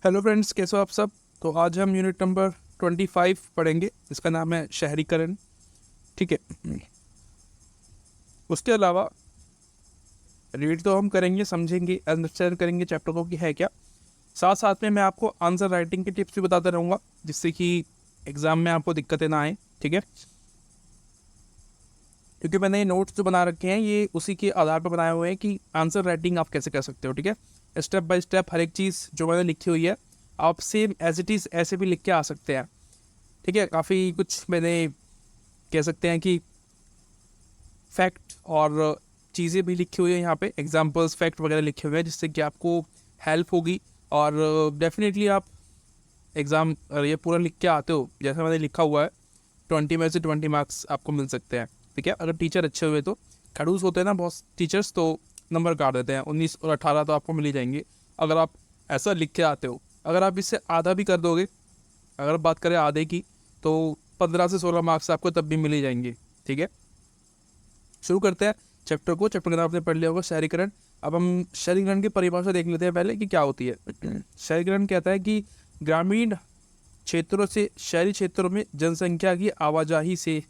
Hello friends, कैसे हो आप सब। तो आज हम यूनिट नंबर 25 पढ़ेंगे, इसका नाम है शहरीकरण। ठीक है। उसके अलावा रीड तो हम करेंगे, समझेंगे, अंडरस्टैंड करेंगे चैप्टर को कि है क्या। साथ साथ में मैं आपको आंसर राइटिंग के टिप्स भी बताता रहूँगा, जिससे कि एग्ज़ाम में आपको दिक्कतें ना आए। ठीक है। क्योंकि मैंने ये नोट्स जो बना रखे हैं ये उसी के आधार पर बनाए हुए हैं कि आंसर राइटिंग आप कैसे कर सकते हो। ठीक है। स्टेप बाय स्टेप हर एक चीज़ जो मैंने लिखी हुई है आप सेम एज इट इज़ ऐसे भी लिख के आ सकते हैं। ठीक है। काफ़ी कुछ मैंने कह सकते हैं कि फैक्ट और चीज़ें भी लिखी हुई है यहाँ पे, एग्जांपल्स फैक्ट वगैरह लिखे हुए हैं, जिससे कि आपको हेल्प होगी। और डेफिनेटली आप एग्ज़ाम ये पूरा लिख के आते हो जैसा मैंने लिखा हुआ है, 20 में से 20 मार्क्स आपको मिल सकते हैं। ठीक है। अगर टीचर अच्छे हुए तो, खड़ूस होते हैं ना बहुत टीचर्स, तो नंबर काट देते हैं, 19 और 18 तो आपको मिल ही जाएंगे अगर आप ऐसा लिख के आते हो। अगर आप इससे आधा भी कर दोगे, अगर बात करें आधे की, तो 15 से 16 मार्क्स आपको तब भी मिल ही जाएंगे। ठीक है। शुरू करते हैं चैप्टर को। चैप्टर का नाम आपने पढ़ लिया होगा, शहरीकरण। अब हम शहरीकरण की परिभाषा देख लेते हैं पहले कि क्या होती है। शहरीकरण कहता है कि ग्रामीण क्षेत्रों से शहरी क्षेत्रों में जनसंख्या की आवाजाही से,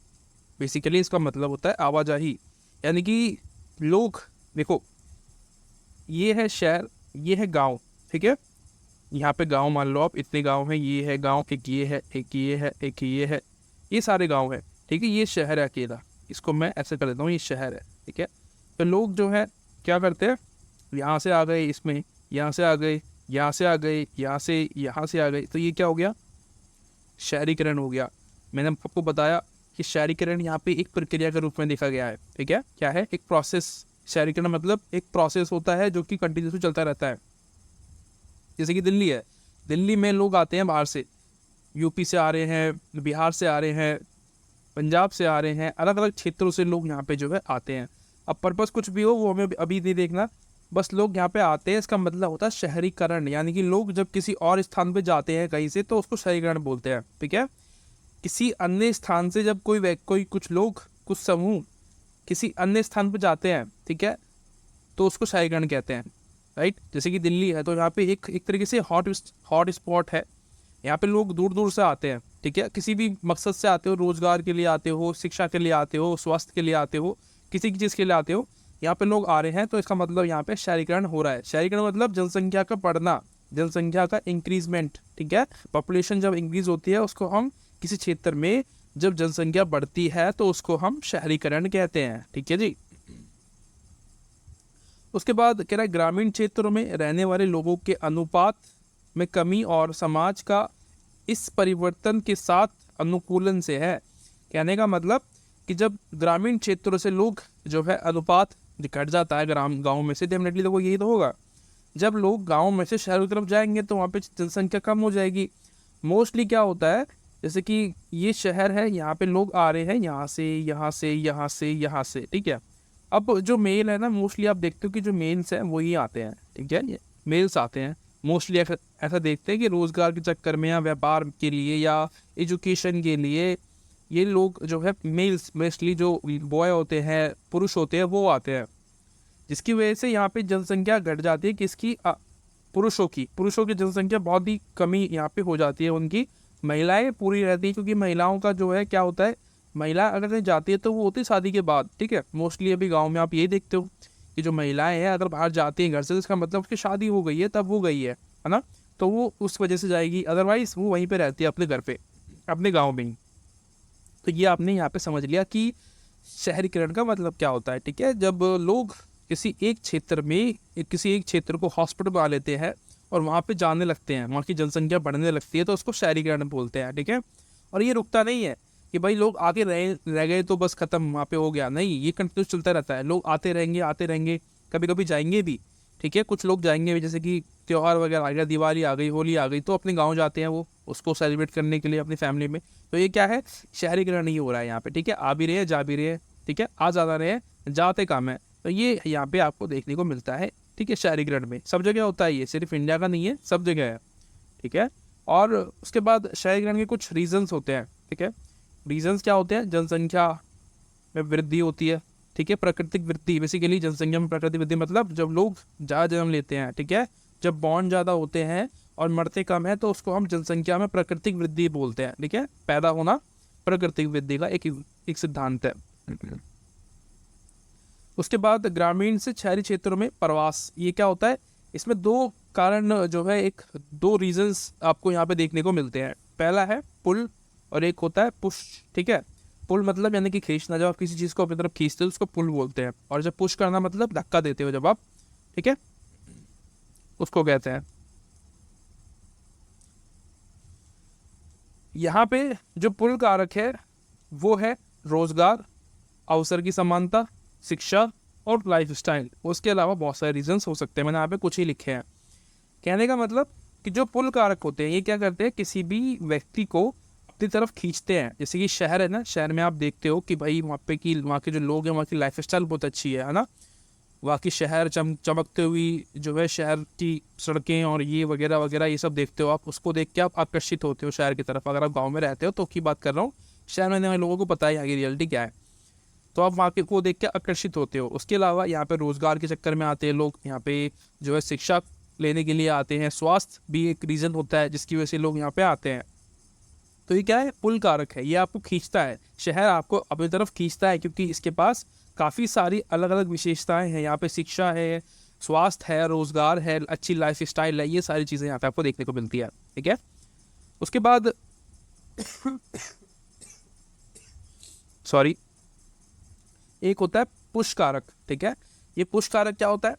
बेसिकली इसका मतलब होता है आवाजाही, यानी कि लोग, देखो ये है शहर, ये है गांव। ठीक है। यहाँ पे गांव मान लो आप, इतने गांव हैं, ये है गांव, एक ये है, एक ये है, एक ये है, ये सारे गांव हैं। ठीक है। ये शहर है अकेला, इसको मैं ऐसे कर देता हूँ, ये शहर है। ठीक है। तो लोग जो है क्या करते हैं, यहाँ से आ गए, इसमें यहाँ से आ गए, यहाँ से आ गए, यहाँ से आ गए, तो ये क्या हो गया, शहरीकरण हो गया। मैंने आपको बताया कि शहरीकरण यहाँ पे एक प्रक्रिया के रूप में देखा गया है। ठीक है। क्या है, एक प्रोसेस। शहरीकरण मतलब एक प्रोसेस होता है जो कि कंटिन्यूसली चलता रहता है। जैसे कि दिल्ली है, दिल्ली में लोग आते हैं बाहर से, यूपी से आ रहे हैं, बिहार से आ रहे हैं, पंजाब से आ रहे हैं, अलग अलग क्षेत्रों से लोग यहाँ पे जो है आते हैं। अब पर्पस कुछ भी हो वो हमें अभी नहीं देखना, बस लोग यहाँ पे आते हैं, इसका मतलब होता है शहरीकरण। यानी कि लोग जब किसी और स्थान पे जाते हैं कहीं से, तो उसको शहरीकरण बोलते हैं। ठीक है। किसी अन्य स्थान से जब कोई कुछ लोग, कुछ समूह किसी अन्य स्थान पर जाते हैं, ठीक है, तो उसको शहरीकरण कहते हैं। राइट। जैसे कि दिल्ली है, तो यहाँ पे एक तरीके से हॉट स्पॉट है। यहाँ पे लोग दूर दूर से आते हैं। ठीक है। किसी भी मकसद से आते हो, रोजगार के लिए आते हो, शिक्षा के लिए आते हो, स्वास्थ्य के लिए आते हो, किसी की चीज़ के लिए आते हो, यहाँ पे लोग आ रहे हैं, तो इसका मतलब यहाँ पे शहरीकरण हो रहा है। शहरीकरण मतलब जनसंख्या का बढ़ना, जनसंख्या का इंक्रीजमेंट। ठीक है। पॉपुलेशन जब इंक्रीज होती है, उसको हम किसी क्षेत्र में जब जनसंख्या बढ़ती है तो उसको हम शहरीकरण कहते हैं। ठीक है जी। उसके बाद कह रहा है ग्रामीण क्षेत्रों में रहने वाले लोगों के अनुपात में कमी और समाज का इस परिवर्तन के साथ अनुकूलन से है। कहने का मतलब कि जब ग्रामीण क्षेत्रों से लोग जो है अनुपात घट जाता है ग्राम गाँव में से, डेफिनेटली देखो यही तो होगा, जब लोग गाँव में से शहरों की तरफ जाएंगे तो वहाँ पे जनसंख्या कम हो जाएगी। मोस्टली क्या होता है, जैसे कि ये शहर है, यहाँ पे लोग आ रहे हैं यहाँ से, यहाँ से, यहाँ से, यहाँ से। ठीक है। अब जो मेल है ना, मोस्टली आप देखते हो कि जो मेल्स हैं वही आते हैं। ठीक है। ये मेल्स आते हैं मोस्टली, ऐसा देखते हैं कि रोज़गार के चक्कर में या व्यापार के लिए या एजुकेशन के लिए ये लोग जो है मेल्स, मोस्टली जो बॉय होते हैं, पुरुष होते हैं, वो आते हैं। जिसकी वजह से यहाँ पे जनसंख्या घट जाती है, किसकी, पुरुषों की जनसंख्या बहुत ही कमी यहाँ पे हो जाती है, उनकी महिलाएं पूरी रहती है। क्योंकि महिलाओं का जो है क्या होता है, महिला अगर कहीं जाती है तो वो होती है शादी के बाद। ठीक है। मोस्टली अभी गाँव में आप यही देखते हो कि जो महिलाएं हैं अगर बाहर जाती हैं घर से, तो इसका मतलब उसकी शादी हो गई है, तब वो गई है ना, तो वो उस वजह से जाएगी, अदरवाइज वो वहीं पे रहती है अपने घर पे, अपने गाँव में ही। तो ये आपने यहाँ पे समझ लिया कि शहरीकरण का मतलब क्या होता है। ठीक है। जब लोग किसी एक क्षेत्र में, किसी एक क्षेत्र को हॉस्पिटल बना लेते हैं और वहाँ पे जाने लगते हैं, वहाँ की जनसंख्या बढ़ने लगती है, तो उसको शहरीकरण बोलते हैं। ठीक है। और ये रुकता नहीं है कि भाई लोग आके रह गए तो बस खत्म, वहाँ पे हो गया, नहीं, ये कंटिन्यूस चलता रहता है। लोग आते रहेंगे, आते रहेंगे, कभी कभी जाएंगे भी। ठीक है। कुछ लोग जाएंगे भी, जैसे कि त्यौहार वगैरह आ गया, दिवाली आ गई, होली आ गई, तो अपने गाँव जाते हैं वो उसको सेलिब्रेट करने के लिए अपनी फैमिली में। तो ये क्या है, शहरीकरण नहीं हो रहा है यहाँ पे। ठीक है। आ भी रहे हैं, जा भी रहे हैं। ठीक है। आ ज़्यादा रहे हैं, जाते कम है, तो ये यहाँ पे आपको देखने को मिलता है। ठीक है। शहरीकरण में सब जगह होता है, ये सिर्फ इंडिया का नहीं है, सब जगह है। ठीक है। और उसके बाद शहरीकरण के कुछ रीजंस होते हैं। ठीक है। रीजंस क्या होते हैं, जनसंख्या में वृद्धि होती है। ठीक है। प्राकृतिक वृद्धि, बेसिकली जनसंख्या में प्राकृतिक वृद्धि मतलब जब लोग ज़्यादा जन्म लेते हैं। ठीक है। जब बॉन्ड ज़्यादा होते हैं और मरते कम है तो उसको हम जनसंख्या में प्राकृतिक वृद्धि बोलते हैं, ठीक है। पैदा होना प्राकृतिक वृद्धि का एक सिद्धांत है। उसके बाद ग्रामीण से शहरी क्षेत्रों में प्रवास, ये क्या होता है, इसमें दो कारण जो है, एक दो रीजंस आपको यहाँ पे देखने को मिलते हैं। पहला है पुल और एक होता है पुश, ठीक है। पुल मतलब यानी कि खींचना, जब आप किसी चीज़ को अपनी तरफ खींचते हो उसको पुल बोलते हैं, और जब पुश करना मतलब धक्का देते हो जब आप, ठीक है, उसको कहते हैं। यहाँ पे जो पुल कारक है वो है रोजगार, अवसर की समानता, शिक्षा और लाइफस्टाइल। उसके अलावा बहुत सारे रीजंस हो सकते हैं, मैंने यहाँ पे कुछ ही लिखे हैं। कहने का मतलब कि जो पुल कारक होते हैं ये क्या करते हैं, किसी भी व्यक्ति को अपनी तरफ खींचते हैं। जैसे कि शहर है ना, शहर में आप देखते हो कि भाई वहाँ के जो लोग हैं वहाँ की लाइफस्टाइल बहुत अच्छी है ना। वहाँ की शहर चमकते हुई जो है, शहर की सड़कें और ये वगैरह वगैरह ये सब देखते हो आप, उसको देख के आप आकर्षित होते हो शहर की तरफ। अगर आप गाँव में रहते हो तो की बात कर रहा हूँ, शहर में रहने वाले लोगों को पता है यहाँ की रियलिटी क्या है, तो आप वहाँ के को देख के आकर्षित होते हो। उसके अलावा यहाँ पे रोजगार के चक्कर में आते हैं लोग, यहाँ पे जो है शिक्षा लेने के लिए आते हैं, स्वास्थ्य भी एक रीज़न होता है जिसकी वजह से लोग यहाँ पे आते हैं। तो ये क्या है, पुल कारक है, ये आपको खींचता है, शहर आपको अपनी तरफ खींचता है, क्योंकि इसके पास काफ़ी सारी अलग अलग विशेषताएं हैं। यहाँ पे शिक्षा है, स्वास्थ्य है, रोजगार है, अच्छी लाइफ स्टाइल है, ये सारी चीज़ें यहाँ पे आपको देखने को मिलती है, ठीक है। उसके बाद सॉरी, एक होता है पुश कारक, ठीक है। ये पुश कारक क्या होता है,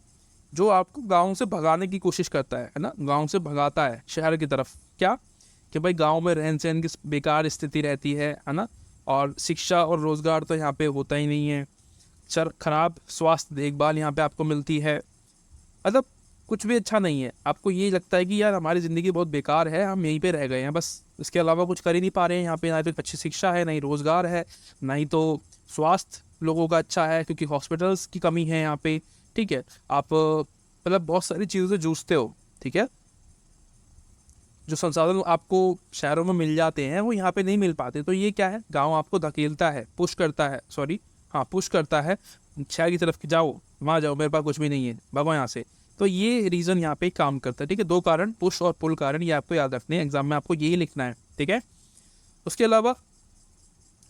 जो आपको गांव से भगाने की कोशिश करता है ना, गांव से भगाता है शहर की तरफ। क्या कि भाई गांव में रहन सहन की बेकार स्थिति रहती है ना, और शिक्षा और रोजगार तो यहाँ पे होता ही नहीं है, खराब स्वास्थ्य देखभाल यहाँ पे आपको मिलती है, मतलब कुछ भी अच्छा नहीं है। आपको ये लगता है कि यार हमारी ज़िंदगी बहुत बेकार है, हम यहीं पे रह गए हैं बस, इसके अलावा कुछ कर ही नहीं पा रहे हैं यहाँ पे। ना तो अच्छी शिक्षा है, ना ही रोज़गार है, ना ही तो स्वास्थ्य लोगों का अच्छा है, क्योंकि हॉस्पिटल्स की कमी है यहाँ पे, ठीक है। आप मतलब बहुत सारी चीज़ों से जूझते हो, ठीक है। जो संसाधन आपको शहरों में मिल जाते हैं वो यहाँ पे नहीं मिल पाते। तो ये क्या है, गाँव आपको धकेलता है, पुश करता है, सॉरी हाँ पुश करता है, शहर की तरफ जाओ, वहाँ जाओ, मेरे पास कुछ भी नहीं है, भागो यहाँ से। तो ये रीज़न यहाँ पे काम करता है, ठीक है। दो कारण, पुश और पुल कारण, ये आपको याद रखने हैं, एग्जाम में आपको यही लिखना है, ठीक है। उसके अलावा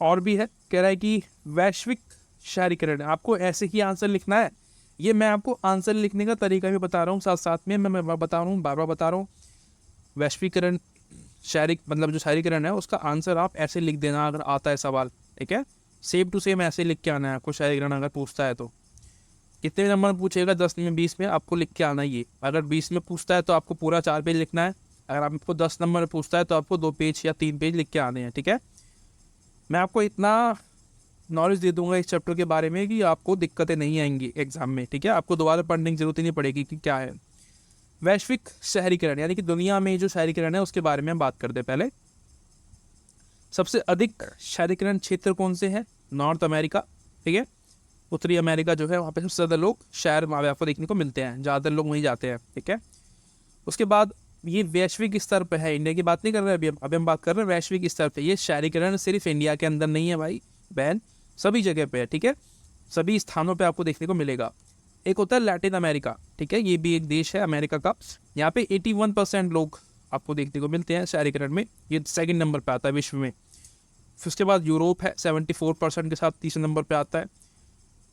और भी है, कह रहा है कि वैश्विक शहरीकरण, आपको ऐसे ही आंसर लिखना है। ये मैं आपको आंसर लिखने का तरीका भी बता रहा हूँ, साथ साथ में मैं बता रहा हूँ, बार बार बता रहा हूँ। वैश्वीकरण, शहरी मतलब जो शहरीकरण है उसका आंसर आप ऐसे लिख देना अगर आता है सवाल, ठीक है। सेम टू सेम ऐसे लिख के आना है आपको, शहरीकरण अगर पूछता है तो। कितने नंबर पूछेगा, 10 में 20 में, आपको लिख के आना ही है। अगर 20 में पूछता है तो आपको पूरा 4 पेज लिखना है, अगर आपको 10 नंबर में पूछता है तो आपको 2 पेज या 3 पेज लिख के आने हैं, ठीक है। मैं आपको इतना नॉलेज दे दूंगा इस चैप्टर के बारे में कि आपको दिक्कतें नहीं आएंगी एग्जाम में, ठीक है। आपको दोबारा पढ़ने की जरूरत ही नहीं पड़ेगी कि क्या है। वैश्विक शहरीकरण यानी कि दुनिया में जो शहरीकरण है उसके बारे में हम बात करते हैं। पहले सबसे अधिक शहरीकरण क्षेत्र कौन से हैं, नॉर्थ अमेरिका, ठीक है। उत्तरी अमेरिका जो है वहाँ पे सबसे ज़्यादा लोग शहर वहाँ आपको देखने को मिलते हैं, ज़्यादातर लोग वहीं जाते हैं, ठीक है। उसके बाद ये वैश्विक स्तर पे है, इंडिया की बात नहीं कर रहे अभी हम बात कर रहे हैं वैश्विक स्तर पे। ये शहरीकरण सिर्फ इंडिया के अंदर नहीं है भाई बहन, सभी जगह पे है, ठीक है, सभी स्थानों पे आपको देखने को मिलेगा। एक होता है लैटिन अमेरिका, ठीक है, ये भी एक देश है अमेरिका का, यहाँ पे 81% लोग आपको देखने को मिलते हैं शहरीकरण में, ये सेकंड नंबर पे आता है विश्व में। फिर उसके बाद यूरोप है 74% के साथ तीसरे नंबर पे आता है,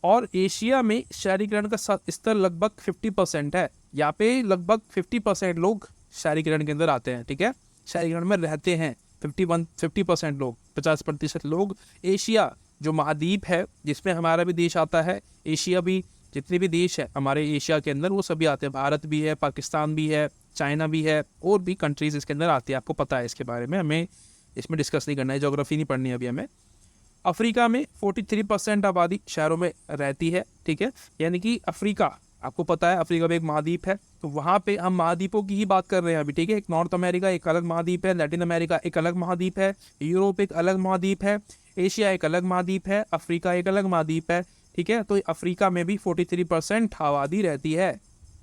और एशिया में शहरीकरण का स्तर लगभग 50% है। यहाँ पे लगभग 50% लोग शहरीकरण के अंदर आते हैं, ठीक है, शहरीकरण में रहते हैं 50% लोग, 50% लोग। एशिया जो महाद्वीप है जिसमें हमारा भी देश आता है, एशिया भी जितने भी देश है हमारे एशिया के अंदर वो सभी आते हैं, भारत भी है, पाकिस्तान भी है, चाइना भी है, और भी कंट्रीज इसके अंदर आती है, आपको पता है इसके बारे में, हमें इसमें डिस्कस नहीं करना है, ज्योग्राफी नहीं पढ़नी है अभी हमें। अफ्रीका में 43% आबादी शहरों में रहती है, ठीक है, यानी कि अफ्रीका आपको पता है अफ्रीका में एक महाद्वीप है, तो वहाँ पे हम महाद्वीपों की ही बात कर रहे हैं अभी, ठीक है। एक नॉर्थ अमेरिका एक अलग महाद्वीप है, लैटिन अमेरिका एक अलग महाद्वीप है, यूरोप एक अलग महाद्वीप है, एशिया एक अलग महाद्वीप है, अफ्रीका एक अलग महाद्वीप है, ठीक है। तो अफ्रीका में भी 43% आबादी रहती है,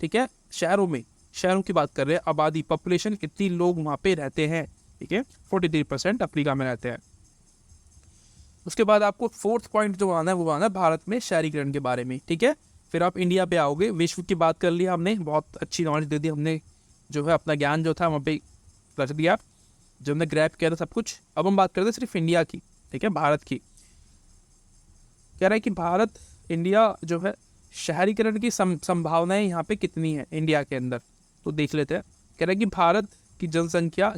ठीक है, शहरों में, शहरों की बात कर रहे हैं, आबादी पॉपुलेशन कितनी लोग वहाँ पे रहते हैं, ठीक है, 43% अफ्रीका में रहते हैं। उसके बाद आपको फोर्थ पॉइंट जो आना है वो आना है भारत में शहरीकरण के बारे में, ठीक है। फिर आप इंडिया पे आओगे, विश्व की बात कर ली हमने, बहुत अच्छी नॉलेज दे दी हमने जो है अपना ज्ञान जो था वहाँ पे रच दिया, जो हमने ग्रैब किया था सब कुछ। अब हम बात करते हैं सिर्फ इंडिया की, ठीक है, भारत की। कह रहा है कि भारत, इंडिया जो है, शहरीकरण की संभावनाएं यहाँ पे कितनी है इंडिया के अंदर, तो देख लेते हैं। कह रहा है कि भारत की जनसंख्या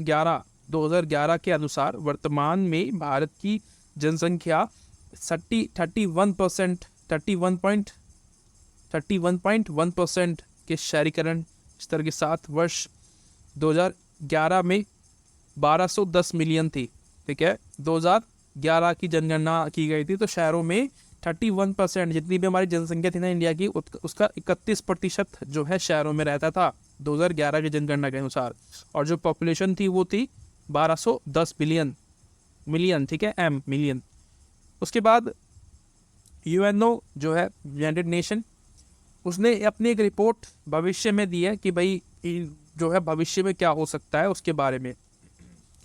2011 के अनुसार वर्तमान में भारत की जनसंख्या 31% 31.1% के शहरीकरण स्तर के साथ वर्ष 2011 में 1210 मिलियन थी, ठीक है। 2011 की जनगणना की गई थी, तो शहरों में 31% जितनी भी हमारी जनसंख्या थी ना इंडिया की, उसका 31% जो है शहरों में रहता था 2011 की जनगणना के अनुसार। और जो पॉपुलेशन थी वो थी 1210 मिलियन, ठीक है, मिलियन। उसके बाद यूएनओ जो है, यूनाइटेड नेशन, उसने अपनी एक रिपोर्ट भविष्य में दी है कि भाई जो है भविष्य में क्या हो सकता है उसके बारे में।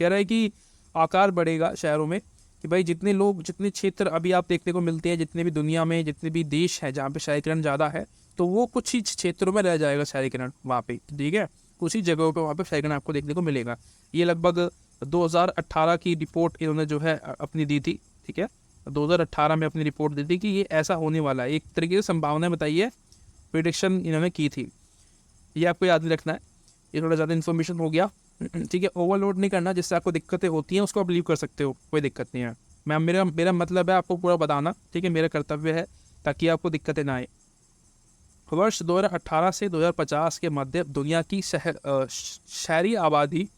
कह रहा है कि आकार बढ़ेगा शहरों में, कि भाई जितने लोग, जितने क्षेत्र अभी आप देखने को मिलते हैं, जितने भी दुनिया में जितने भी देश हैं जहाँ पे शहरीकरण ज़्यादा है, तो वो कुछ ही क्षेत्रों में रह जाएगा शहरीकरण वहाँ पे, ठीक है। कुछ ही जगहों पे वहाँ पे शहरीकरण आपको देखने को मिलेगा। ये लगभग 2018 की रिपोर्ट इन्होंने जो है अपनी दी थी, ठीक है। 2018 में अपनी रिपोर्ट दी थी कि ये ऐसा होने वाला है, एक तरीके से संभावनाएं बताई है, प्रिडिक्शन इन्होंने की थी। ये आपको याद रखना है, ये थोड़ा ज़्यादा इन्फॉर्मेशन हो गया, ठीक है। ओवरलोड नहीं करना, जिससे आपको दिक्कतें होती हैं उसको आप लीव कर सकते हो, कोई दिक्कत नहीं है। मेरा मतलब है आपको पूरा बताना, ठीक है, मेरा कर्तव्य है, ताकि आपको दिक्कतें ना आए। वर्ष 2018 से 2050 के मध्य दुनिया की शहरी आबादी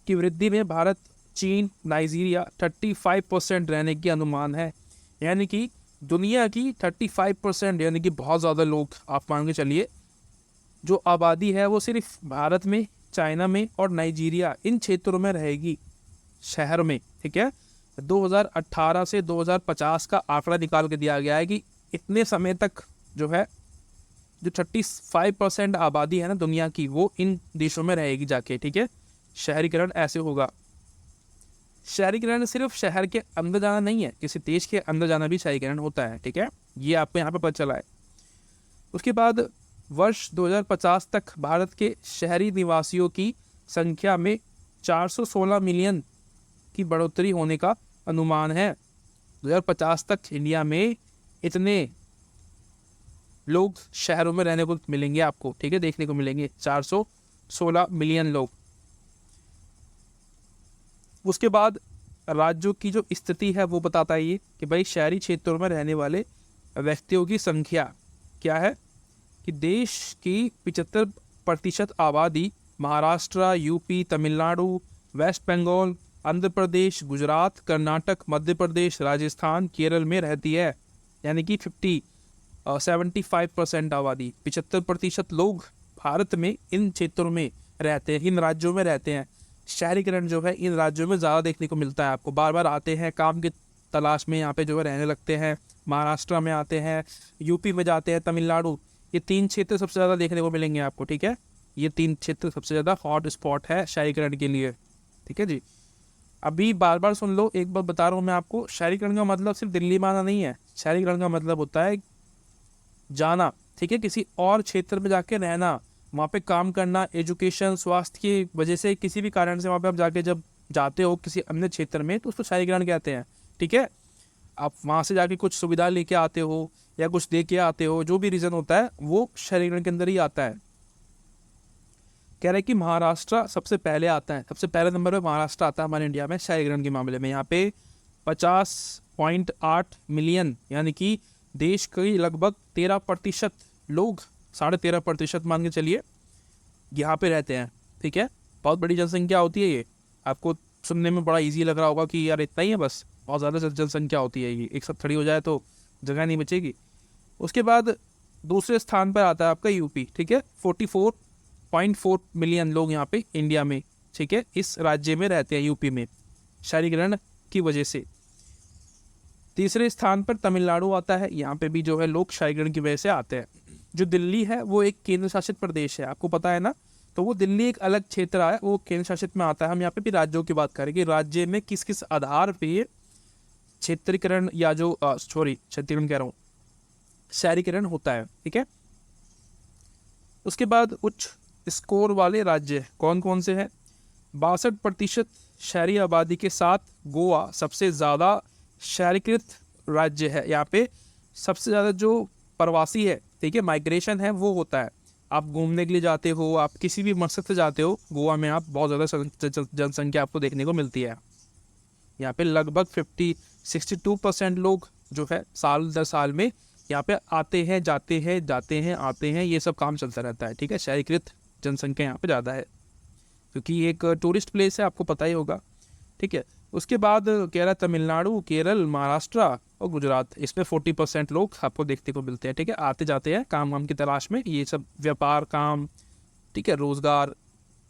की वृद्धि में भारत, चीन, नाइजीरिया 35% रहने की अनुमान है। यानी कि दुनिया की 35%, यानी कि बहुत ज़्यादा लोग आप मान के चलिए, जो आबादी है वो सिर्फ भारत में, चाइना में और नाइजीरिया, इन क्षेत्रों में रहेगी, शहर में, ठीक है। 2018 से 2050 का आंकड़ा निकाल के दिया गया है कि इतने समय तक जो है, जो 35% आबादी है ना दुनिया की, वो इन देशों में रहेगी जाके, ठीक है। शहरीकरण ऐसे होगा। शहरीकरण सिर्फ शहर के अंदर जाना नहीं है, किसी देश के अंदर जाना भी शहरीकरण होता है, ठीक है। ये आपको यहाँ पे पता चला है। उसके बाद वर्ष 2050 तक भारत के शहरी निवासियों की संख्या में 416 मिलियन की बढ़ोतरी होने का अनुमान है। 2050 तक इंडिया में इतने लोग शहरों में रहने को मिलेंगे आपको, ठीक है, देखने को मिलेंगे 416 मिलियन लोग। उसके बाद राज्यों की जो स्थिति है वो बताता है ये कि भाई शहरी क्षेत्रों में रहने वाले व्यक्तियों की संख्या क्या है, कि देश की 75% आबादी महाराष्ट्र, यूपी, तमिलनाडु, वेस्ट बंगाल, आंध्र प्रदेश, गुजरात, कर्नाटक, मध्य प्रदेश, राजस्थान, केरल में रहती है। यानी कि 75% आबादी, 75% लोग भारत में इन क्षेत्रों में रहते हैं, इन राज्यों में रहते हैं। शहरीकरण जो है इन राज्यों में ज़्यादा देखने को मिलता है आपको, बार बार आते हैं काम की तलाश में, यहाँ पे जो है रहने लगते हैं। महाराष्ट्र में आते हैं, यूपी में जाते हैं, तमिलनाडु, ये 3 क्षेत्र सबसे ज़्यादा देखने को मिलेंगे आपको, ठीक है। ये 3 क्षेत्र सबसे ज़्यादा हॉट स्पॉट है शहरीकरण के लिए, ठीक है जी। अभी बार बार सुन लो, एक बार बता रहा हूँ मैं आपको, शहरीकरण का मतलब सिर्फ दिल्ली में आना नहीं है। शहरीकरण का मतलब होता है जाना, ठीक है, किसी और क्षेत्र में जाके रहना, वहाँ पे काम करना, एजुकेशन, स्वास्थ्य की वजह से, किसी भी कारण से वहाँ पे आप जाके जब जाते हो किसी अन्य क्षेत्र में, तो उसको शहरीकरण कहते हैं, ठीक है। आप वहाँ से जाके कुछ सुविधा लेके आते हो या कुछ दे के आते हो, जो भी रीज़न होता है वो शहरीकरण के अंदर ही आता है। कह रहे हैं कि महाराष्ट्र सबसे पहले आता है, सबसे पहले नंबर पे महाराष्ट्र आता है हमारे इंडिया में शहरीकरण के मामले में। यहाँ पे 50.8 मिलियन, यानी कि देश के लगभग 13% लोग, 13.5% मान के चलिए, यहाँ पे रहते हैं, ठीक है। बहुत बड़ी जनसंख्या होती है ये, आपको सुनने में बड़ा इजी लग रहा होगा कि यार इतना ही है, बस बहुत ज़्यादा जनसंख्या होती है ये, एक साथ खड़ी हो जाए तो जगह नहीं बचेगी। उसके बाद दूसरे स्थान पर आता है आपका यूपी, ठीक है। 44.4 मिलियन लोग यहाँ पे इंडिया में, ठीक है, इस राज्य में रहते हैं, यूपी में, शहरीकरण की वजह से। तीसरे स्थान पर तमिलनाडु आता है, यहाँ पे भी जो है लोग शहरीकरण की वजह से आते हैं। जो दिल्ली है वो एक केंद्र शासित प्रदेश है, आपको पता है ना, तो वो दिल्ली एक अलग क्षेत्र है, वो केंद्र शासित में आता है। हम यहाँ पे भी राज्यों की बात करेंगे, राज्य में किस किस आधार पे क्षेत्रीकरण या जो क्षेत्रीकरण कह रहा हूँ, शहरीकरण होता है, ठीक है। उसके बाद उच्च स्कोर वाले राज्य कौन कौन से हैं? 62% शहरी आबादी के साथ गोवा सबसे ज़्यादा शहरीकृत राज्य है। यहाँ पे सबसे ज़्यादा जो प्रवासी है, ठीक है, माइग्रेशन है, वो होता है। आप घूमने के लिए जाते हो, आप किसी भी मकसद से जाते हो, गोवा में आप बहुत ज़्यादा जनसंख्या आपको देखने को मिलती है। यहाँ पे लगभग 62% लोग जो है साल दर साल में यहाँ पे आते हैं, जाते हैं, आते हैं, ये सब काम चलता रहता है, ठीक है। शहरीकृत जनसंख्या यहाँ पे ज़्यादा है क्योंकि एक टूरिस्ट प्लेस है, आपको पता ही होगा, ठीक है। उसके बाद केरला, तमिलनाडु, केरल, महाराष्ट्र और गुजरात, इसमें 40% लोग आपको देखने को मिलते हैं, ठीक है। आते जाते हैं काम वाम की तलाश में, ये सब व्यापार काम, ठीक है, रोज़गार,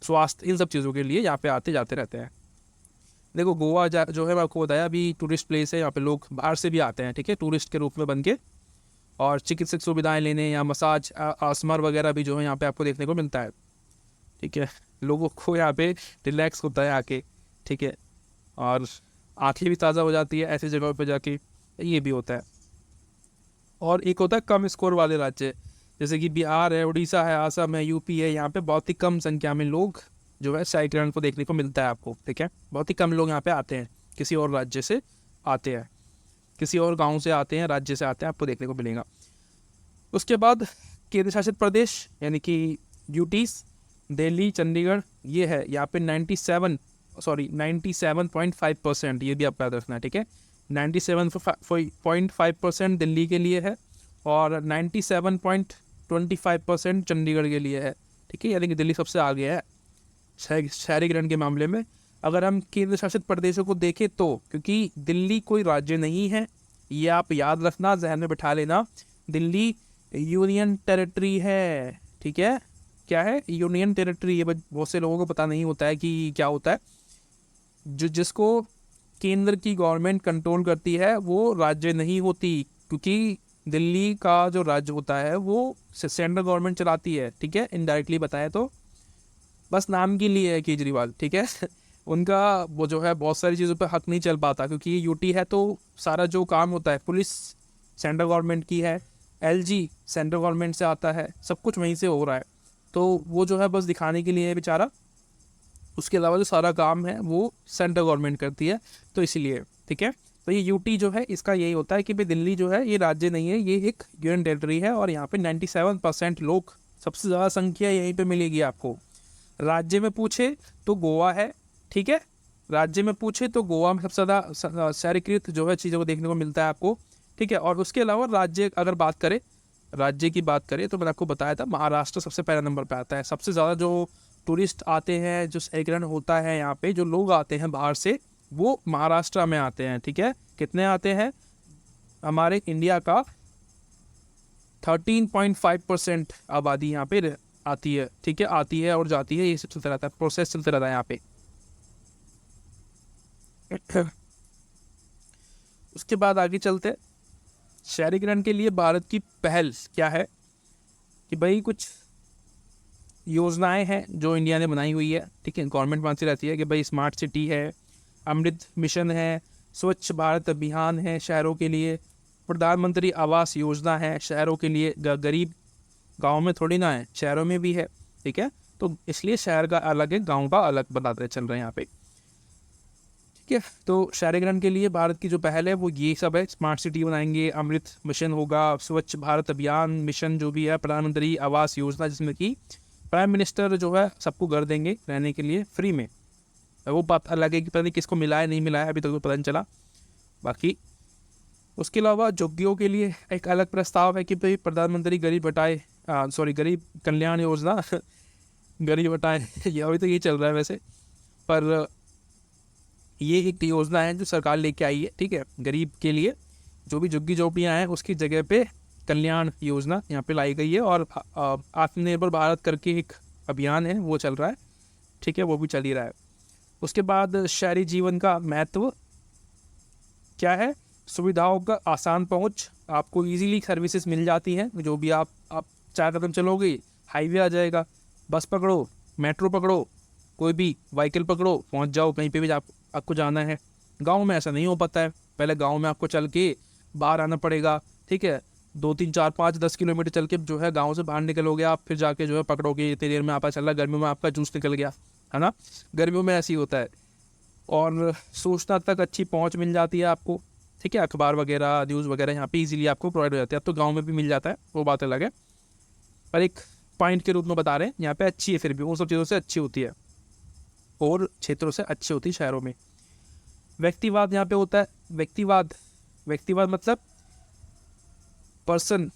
स्वास्थ्य, इन सब चीज़ों के लिए यहाँ पे आते जाते रहते हैं। देखो गोवा जो है मैं आपको बताया अभी टूरिस्ट प्लेस है, यहाँ पे लोग बाहर से भी आते हैं, ठीक है, टूरिस्ट के रूप में बन के, और चिकित्सक सुविधाएं लेने या मसाज, आसमर वगैरह भी जो है यहाँ पे आपको देखने को मिलता है, ठीक है। लोगों को यहाँ पे रिलैक्स होता है आके, ठीक है, और आँखें भी ताज़ा हो जाती है ऐसी जगहों पे जाके, ये भी होता है। और एक होता है कम स्कोर वाले राज्य, जैसे कि बिहार है, उड़ीसा है, आसाम है, यूपी है, यहाँ पे बहुत ही कम संख्या में लोग जो है साइक्लोन को देखने को मिलता है आपको, ठीक है। बहुत ही कम लोग यहाँ पे आते हैं, किसी और राज्य से आते हैं, किसी और गांव से आते हैं, राज्य से आते हैं, आपको देखने को मिलेगा। उसके बाद केंद्र शासित प्रदेश यानी कि यूटीज, दिल्ली, चंडीगढ़, ये है। यहाँ पे 97.5%, ये भी आपको याद रखना है, ठीक है। 97.5% दिल्ली के लिए है और 97.25% चंडीगढ़ के लिए है, ठीक है। यानी कि दिल्ली सबसे आगे है शहरीकरण के मामले में। अगर हम केंद्र शासित प्रदेशों को देखें तो, क्योंकि दिल्ली कोई राज्य नहीं है, ये आप याद रखना, जहन में बिठा लेना, दिल्ली यूनियन टेरिटरी है, ठीक है। क्या है? Union territory. ये बहुत से लोगों को पता नहीं होता है कि क्या होता है। जिसको केंद्र की गवर्नमेंट कंट्रोल करती है वो राज्य नहीं होती, क्योंकि दिल्ली का जो राज्य होता है वो सेंट्रल गवर्नमेंट चलाती है, ठीक है। इनडायरेक्टली बताया तो बस नाम के लिए है केजरीवाल, ठीक है। उनका वो जो है बहुत सारी चीज़ों पे हक नहीं चल पाता, क्योंकि ये यूटी है तो सारा जो काम होता है, पुलिस सेंट्रल गवर्नमेंट की है, एलजी सेंट्रल गवर्नमेंट से आता है, सब कुछ वहीं से हो रहा है, तो वो जो है बस दिखाने के लिए है बेचारा। उसके अलावा जो सारा काम है वो सेंट्रल गवर्नमेंट करती है, तो इसीलिए, ठीक है। तो ये यूटी जो है इसका यही होता है कि भाई दिल्ली जो है ये राज्य नहीं है, ये एक यूनियन टेरिटरी है, और यहाँ पे 97% लोग, सबसे ज़्यादा संख्या यहीं पे मिलेगी आपको। राज्य में पूछे तो गोवा है, ठीक है। राज्य में पूछे तो गोवा में सबसे ज़्यादा शहरीकृत जो है चीज़ों को देखने को मिलता है आपको, ठीक है। और उसके अलावा राज्य अगर बात करें, राज्य की बात करें तो मैंने आपको बताया था महाराष्ट्र सबसे पहला नंबर पे आता है। सबसे ज़्यादा जो टूरिस्ट आते हैं, जो शहरीकरण होता है यहाँ पे, जो लोग आते हैं बाहर से, वो महाराष्ट्र में आते हैं, ठीक है। कितने आते हैं? हमारे इंडिया का 13.5% आबादी यहाँ पे आती है, ठीक है, आती है और जाती है, ये सब चलता रहता है, प्रोसेस चलता रहता है यहाँ पे। उसके बाद आगे चलते, शहरीकरण के लिए भारत की पहल क्या है कि भाई कुछ योजनाएं हैं जो इंडिया ने बनाई हुई है, ठीक है। गवर्नमेंट मानती रहती है कि भाई स्मार्ट सिटी है, अमृत मिशन है, स्वच्छ भारत अभियान है शहरों के लिए, प्रधानमंत्री आवास योजना है शहरों के लिए। गरीब गांव में थोड़ी ना है, शहरों में भी है, ठीक है। तो इसलिए शहर का अलग है, गांव का अलग बताते चल रहे हैं यहाँ पे, ठीक है। तो शहरीकरण के लिए भारत की जो पहल है वो ये सब है, स्मार्ट सिटी बनाएंगे, अमृत मिशन होगा, स्वच्छ भारत अभियान मिशन जो भी है, प्रधानमंत्री आवास योजना जिसमें कि प्राइम मिनिस्टर जो है सबको घर देंगे रहने के लिए फ्री में। वो बात अलग है कि पता नहीं किसको मिला है नहीं मिला है, अभी तक तो पता नहीं चला। बाकी उसके अलावा झुग्गियों के लिए एक अलग प्रस्ताव है कि भाई प्रधानमंत्री गरीब कल्याण योजना गरीब हटाए ये अभी तो ये चल रहा है वैसे, पर ये एक योजना है जो सरकार लेके आई है, ठीक है। गरीब के लिए जो भी झुग्गी झोपड़ियाँ हैं उसकी जगह पे कल्याण योजना यहाँ पे लाई गई है, और आत्मनिर्भर भारत करके एक अभियान है वो चल रहा है, ठीक है, वो भी चल ही रहा है। उसके बाद शहरी जीवन का महत्व क्या है? सुविधाओं का आसान पहुंच, आपको इजीली सर्विसेज मिल जाती हैं, जो भी आप 4 कदम चलोगे हाईवे आ जाएगा, बस पकड़ो, मेट्रो पकड़ो, कोई भी व्हीकल पकड़ो, पहुंच जाओ कहीं पे भी आपको जाना है। गांव में ऐसा नहीं हो पाता है, पहले गांव में आपको चल के बाहर आना पड़ेगा, ठीक है, 2 3 4 5 10 किलोमीटर चल के जो है गाँव से बाहर निकलोगे आप, फिर जाके जो है पकड़ोगे, इतनी देर में आपका चल रहा, गर्मियों में आपका जूस निकल गया, है ना। गर्मियों में ऐसे ही होता है। और सूचना तक अच्छी पहुंच मिल जाती है आपको, ठीक है। अखबार वगैरह, न्यूज़ वगैरह यहाँ पे इजीली आपको प्रोवाइड हो जाती है। अब तो गांव में भी मिल जाता है, वो बात अलग है, पर एक पॉइंट के रूप में बता रहे हैं, यहाँ पे अच्छी है, फिर भी उन सब चीज़ों से अच्छी होती है और क्षेत्रों से अच्छी होती है शहरों में। व्यक्तिवाद यहाँ पे होता है। व्यक्तिवाद, व्यक्तिवाद मतलब पर्सन,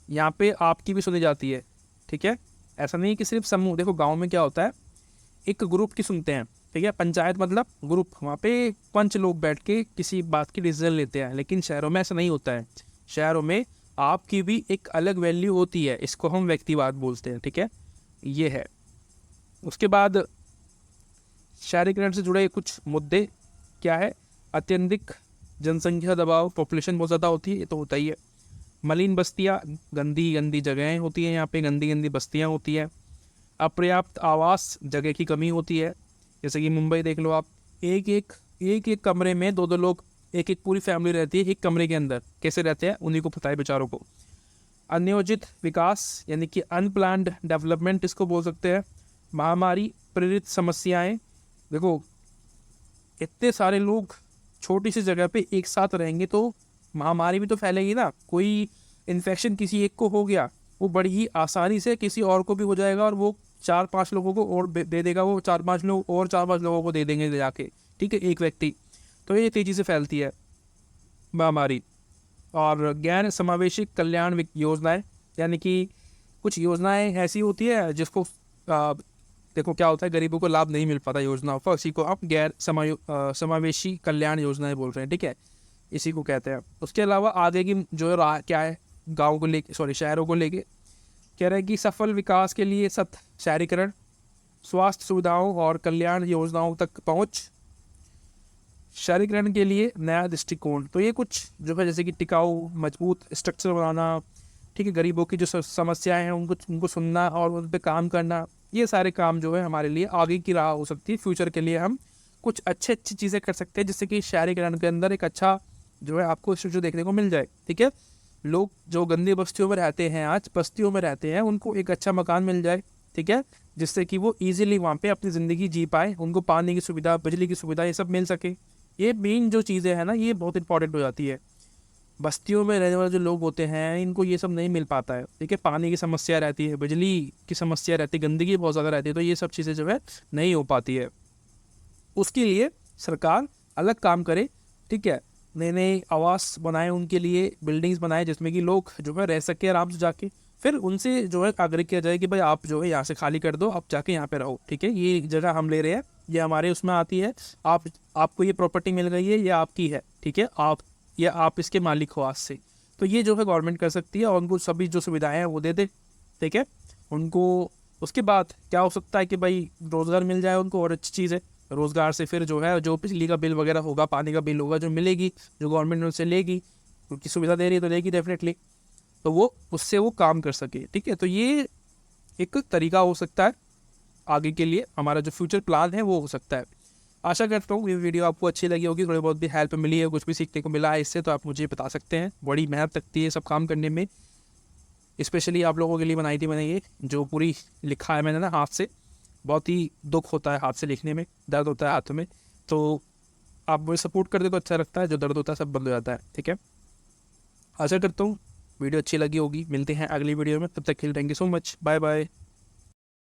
यहाँ पे आपकी भी सुनी जाती है, ठीक है। ऐसा नहीं है कि सिर्फ समूह। देखो गांव में क्या होता है, एक ग्रुप की सुनते हैं, ठीक है। पंचायत मतलब ग्रुप, वहाँ पे 5 लोग बैठ के किसी बात की डिसीजन लेते हैं, लेकिन शहरों में ऐसा नहीं होता है। शहरों में आपकी भी एक अलग वैल्यू होती है, इसको हम व्यक्तिवाद बोलते हैं, ठीक है। ये है। उसके बाद शहरीकरण से जुड़े कुछ मुद्दे क्या है, अत्यधिक जनसंख्या दबाव, पॉपुलेशन बहुत ज़्यादा होती है, ये तो होता ही है। मलिन बस्तियाँ, गंदी गंदी जगहें होती हैं, यहाँ पे गंदी गंदी बस्तियाँ होती हैं। अपर्याप्त आवास, जगह की कमी होती है, जैसे कि मुंबई देख लो आप, एक कमरे में 2 2 लोग, एक पूरी फैमिली रहती है एक कमरे के अंदर, कैसे रहते हैं उन्हीं को पता है बेचारों को। अनियोजित विकास यानी कि अनप्लान्ड डेवलपमेंट इसको बोल सकते हैं। महामारी प्रेरित समस्याएं, देखो इतने सारे लोग छोटी सी जगह पे एक साथ रहेंगे तो महामारी भी तो फैलेगी ना। कोई इन्फेक्शन किसी एक को हो गया, वो बड़ी ही आसानी से किसी और को भी हो जाएगा, और वो 4 5 लोगों को और दे देगा, वो 4 5 लोग और 4 5 लोगों को दे देंगे ले जाके, ठीक है, एक व्यक्ति। तो ये तेज़ी से फैलती है महामारी। और गैर समावेशी कल्याण योजनाएं, यानी कि कुछ योजनाएं ऐसी होती है जिसको देखो क्या होता है, गरीबों को लाभ नहीं मिल पाता योजनाओं का, इसी को आप गैर समावेशी कल्याण योजनाएं बोल रहे हैं, ठीक है, इसी को कहते हैं। उसके अलावा आगे की जो है क्या है, गाँव को लेके, सॉरी शहरों को लेके कह रहे हैं कि सफल विकास के लिए शहरीकरण, स्वास्थ्य सुविधाओं और कल्याण योजनाओं तक पहुंच, शहरीकरण के लिए नया दृष्टिकोण। तो ये कुछ जो है जैसे कि टिकाऊ मजबूत स्ट्रक्चर बनाना, ठीक है, गरीबों की जो समस्याएं हैं उनको सुनना और उन पर काम करना, ये सारे काम जो है हमारे लिए आगे की राह हो सकती है। फ्यूचर के लिए हम कुछ अच्छी चीज़ें कर सकते हैं, जिससे कि शहरीकरण के अंदर एक अच्छा जो है आपको स्ट्रक्चर देखने को मिल जाए, ठीक है। लोग जो गंदी बस्तियों में रहते हैं, आज बस्तियों में रहते हैं, उनको एक अच्छा मकान मिल जाए, ठीक है, जिससे कि वो ईजिली वहाँ पे अपनी ज़िंदगी जी पाए, उनको पानी की सुविधा, बिजली की सुविधा, ये सब मिल सके। ये मेन जो चीज़ें हैं ना, ये बहुत इंपॉर्टेंट हो जाती है। बस्तियों में रहने वाले जो लोग होते हैं, इनको ये सब नहीं मिल पाता है, ठीक है। पानी की समस्या रहती है, बिजली की समस्या रहती है, गंदगी बहुत ज़्यादा रहती है, तो ये सब चीज़ें जो है नहीं हो पाती है। उसके लिए सरकार अलग काम करे, ठीक है, नए नए आवास बनाए, उनके लिए बिल्डिंग्स बनाए जिसमें कि लोग जो है रह सके आराम से जाके। फिर उनसे जो है आग्रह किया जाए कि भाई आप जो है यहाँ से खाली कर दो, आप जाके यहाँ पे रहो, ठीक है, ये जगह हम ले रहे हैं, ये हमारे उसमें आती है, आपको ये प्रॉपर्टी मिल गई है, ये आपकी है, ठीक है, आप इसके मालिक हो आज से। तो ये जो है गवर्नमेंट कर सकती है, और उनको सभी जो सुविधाएं हैं वो दे दे, ठीक है उनको। उसके बाद क्या हो सकता है कि भाई रोज़गार मिल जाए उनको, और अच्छी चीज़ है। रोज़गार से फिर जो है जो बिजली का बिल वगैरह होगा, पानी का बिल होगा, जो मिलेगी, जो गवर्नमेंट उनसे लेगी, क्योंकि सुविधा दे रही है तो लेगी डेफिनेटली, तो वो उससे वो काम कर सके, ठीक है। तो ये एक तरीका हो सकता है आगे के लिए, हमारा जो फ्यूचर प्लान है वो हो सकता है। आशा करता हूँ ये वीडियो आपको अच्छी लगी होगी, थोड़ी बहुत भी हेल्प मिली है, कुछ भी सीखने को मिला है इससे, तो आप मुझे बता सकते हैं। बड़ी मेहनत लगती है सब काम करने में, स्पेशली आप लोगों के लिए बनाई थी मैंने, ये जो पूरी लिखा है मैंने ना हाथ से, बहुत ही दुख होता है हाथ से लिखने में, दर्द होता है हाथों में, तो आप मुझे सपोर्ट कर दे तो अच्छा लगता है, जो दर्द होता है सब बंद हो जाता है, ठीक है। आशा करता हूँ वीडियो अच्छी लगी होगी, मिलते हैं अगली वीडियो में, तब तक के लिए thank you so much, bye bye.